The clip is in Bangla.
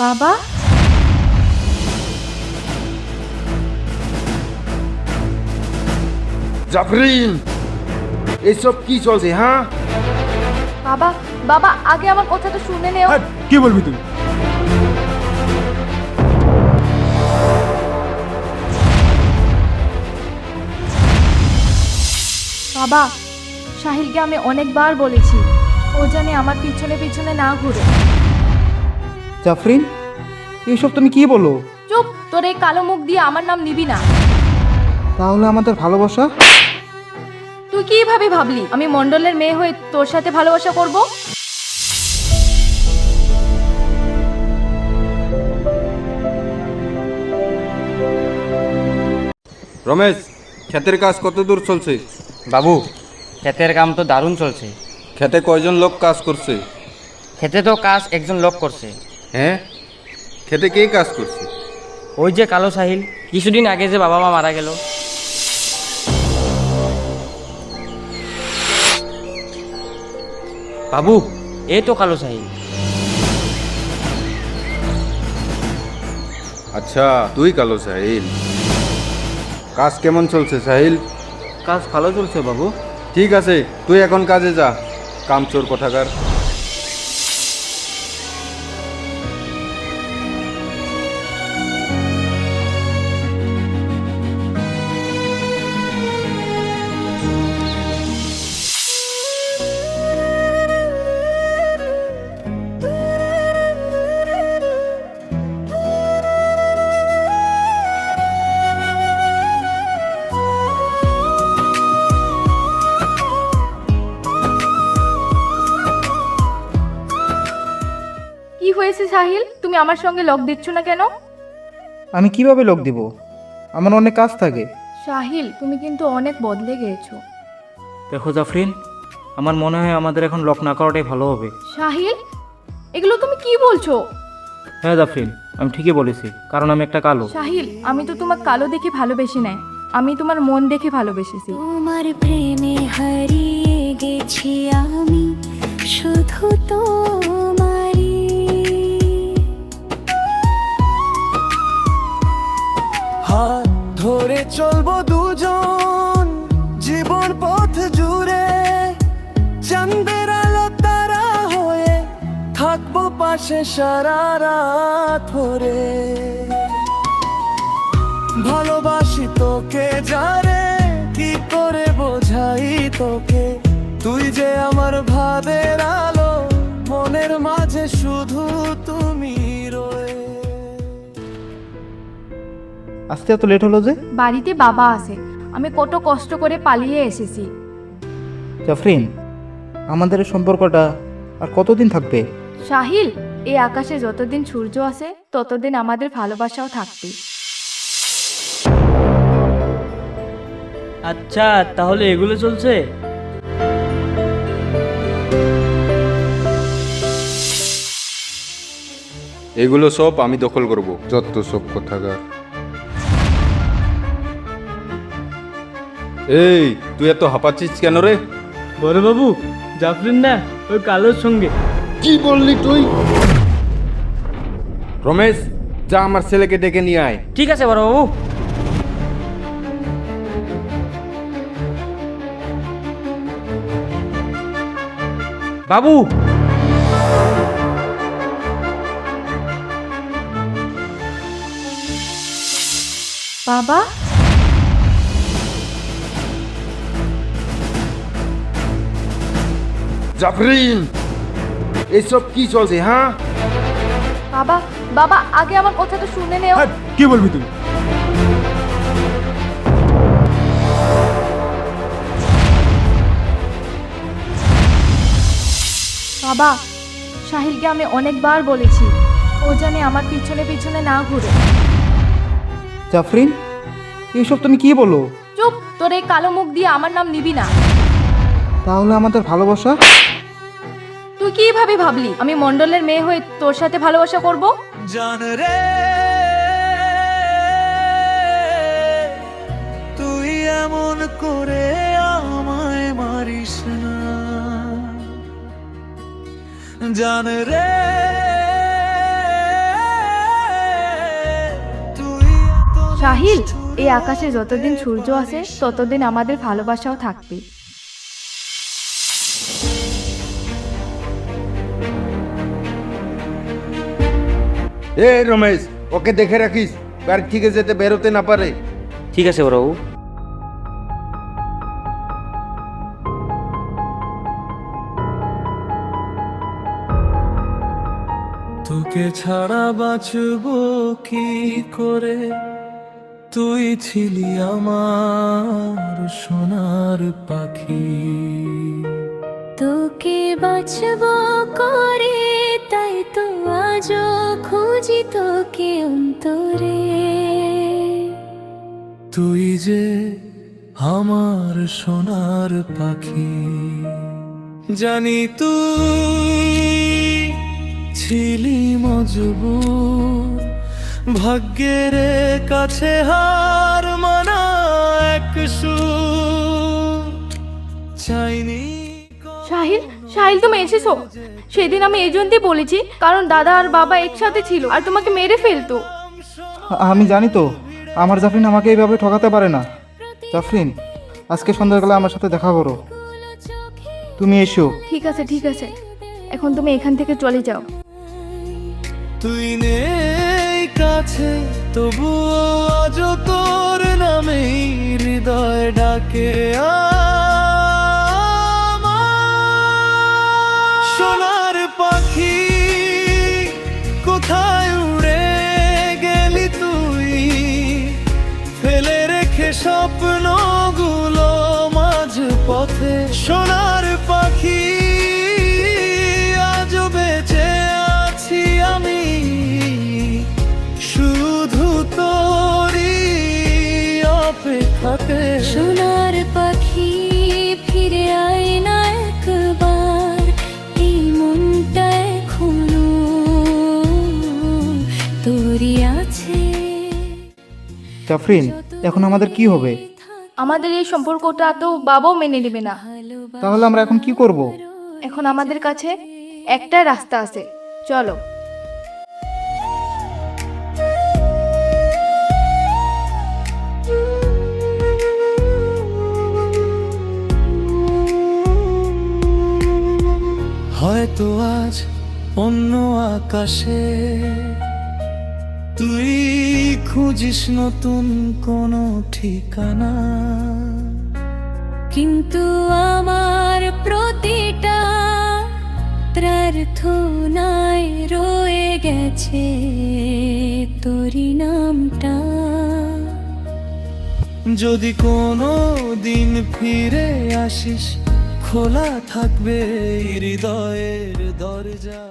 বাবা, জাফরিন, এসব কি চলছে? হ্যাঁ, বাবা, বাবা আগে আমার কথাটা শুনে নেও। হ্যাঁ, কি বলবি তুই? বাবা, সাহিলকে আমি অনেকবার বলেছি ও জানে আমার পিছনে পিছনে না ঘুরে। জাফরিন, এইসব তুমি কি বলো? চুপ, তোর এই কালো মুখ দিয়ে আমার নাম নিবি না। তাহলে আমাদের ভালোবাসা? তুই কিভাবে ভাবলি আমি মণ্ডলের মেয়ে হয়ে তোর সাথে ভালোবাসা করব? রমেশ, ক্ষেতের কাজ কত দূর চলছে? বাবু, ক্ষেতের কাম তো দারুণ চলছে। খেতে কয়জন লোক কাজ করছে? খেতে তো কাজ একজন লোক করছে। হ্যাঁ, খেতে কে কাজ করছে? ওই যে কালো সাহিল, কিছুদিন আগে যে বাবা মা মারা গেল। বাবু, এই তো কালো সাহিল। আচ্ছা, তুই কালো সাহিল। কাজ কেমন চলছে সাহিল? কাজ ভালো চলছে বাবু। ঠিক আছে, তুই এখন কাজে যা, কামচোর কোথাকার। কি হয়েছে সাহিল, তুমি আমার সঙ্গে লক দিচ্ছ না কেন? আমি কিভাবে লোক দিব? আমার অনেক কাজ থাকে। সাহিল, তুমি কিন্তু অনেক বদলে গিয়েছো। দেখো জাফরিন, আমার মনে হয় আমাদের এখন লক না করাটাই ভালো হবে। সাহিল, এগুলো তুমি কি বলছো? হ্যাঁ জাফরিন, আমি ঠিকই বলেছি, কারণ আমি একটা কালো। সাহিল, আমি তো তোমার কালো দেখে ভালোবেসি নাই, আমি তোমার মন দেখে ভালোবেসেছি। তোমার প্রেমে হারিয়ে গেছি আমি, শুধু তোমারই। হাত ধরে চলবো দুজন জীবন পথ জুড়ে, চাঁদের আলো তারা হয়ে থাকবো পাশে সারা রাত ভরে। ভালোবাসি তোকে যারে, কি করে বোঝাই তোকে, তুই যে আমার ভাবের আলো, মনের মাঝে শুধু তুমি রয়ে। আজকে এত লেট হলো যে? বাড়িতে বাবা আছে, আমি কত কষ্ট করে পালিয়ে এসেছি। জাফরিন, আমাদের এই সম্পর্কটা আর কতদিন থাকবে? সাহিল, এই আকাশে যতদিন সূর্য আছে ততদিন আমাদের ভালোবাসাও থাকবে। আচ্ছা, তাহলে এগুলো চলছে। এগুলো সব আমি দখল করব, যত সব কোথাকার। এই, তুই এত হাঁপাচ্ছিস কেন রে? বড় বাবু, জাফরিন না ওই কালোর সঙ্গে। কি বললি তুই? রমেশ, যা আমার ছেলেকে ডেকে নিয়ে আয়। ঠিক আছে বড় বাবু। বাবু, বাবা, জাফরিন, এসব কি চলছে? হ্যাঁ, বাবা, বাবা আগে আমার কথাটা শুনে নেও। হ্যাঁ, কি বলবি তুই? বাবা, সাহিলকে আমি অনেকবার বলেছি ও জানে আমার পিছনে পিছনে না ঘুরে। জাফরিন, এইসব তুমি কি বলো? চুপ, তোর এই কালো মুখ দিয়ে আমার নাম নিবি না। তাহলে আমাদের ভালোবাসা? তুই কিভাবে ভাবলি আমি মণ্ডলের মেয়ে হয়ে তোর সাথে ভালোবাসা করব? জান রে, তুই এমন করে আমায় মারিস না। জান রে, সাহিল, এই আকাশে যতদিন সূর্য আছে ততদিন আমাদের ভালোবাসাও থাকবে। এ রমেশ, ওকে দেখে রাখিস, বাড়ি থেকে যেতে বেরোতে না পারে। ঠিক আছে বড়বাবু। তোকে ছাড়া বাঁচবো কি করে, তুই ছিলি আমার সোনার পাখি। তোকে বাঁচব করে তাই তো আজও খুঁজি তোকে অন্তরে। তুই যে আমার সোনার পাখি, জানি তুই ছিলি মজবুর, ভাগ্যের কাছে হার মানা এক সুর চাইনি। সাহিল, সাহিল তুমি এসেছো? সেদিন আমি এই জন্যই বলেছি কারণ দাদা আর বাবা একসাথে ছিল আর তোমাকে মেরে ফেলতো। আমি জানি তো, আমার জাফরিন আমাকে এইভাবে ঠকাতে পারে না। জাফরিন, আজকে সন্ধ্যাবেলা আমার সাথে দেখা করো, তুমি এসো। ঠিক আছে ঠিক আছে, এখন তুমি এখান থেকে চলে যাও। তুই নেই কাছে তবুও আজ তোর নামেই হৃদয় ডাকে আমার। সোনার পাখি কোথায় উড়ে গেলি তুই, ফেলে রেখে স্বপ্নগুলো মাঝ পথে। সোনার পাখি আজ বেঁচে আছি আমি শুধু তোরই অপেক্ষাতে। সোনার পাখি ফিরে আয় না একবার, এই মনটা এখনো তোরই আছে। জাফরিন, এখন আমাদের কি হবে? আমাদের এই সম্পর্কটা তো বাবাও মেনে নেবে না। তাহলে আমরা এখন কি করব? এখন আমাদের কাছে একটাই রাস্তা আছে, চলো। হয়তো আজ অন্য আকাশে তুই খুঁজিস নতুন কোনো ঠিকানা, কিন্তু আমার প্রতিটা প্রার্থনায় রয়ে গেছে তোরই নামটা। যদি কোনো দিন ফিরে আসিস খোলা থাকবে হৃদয়ের দরজা।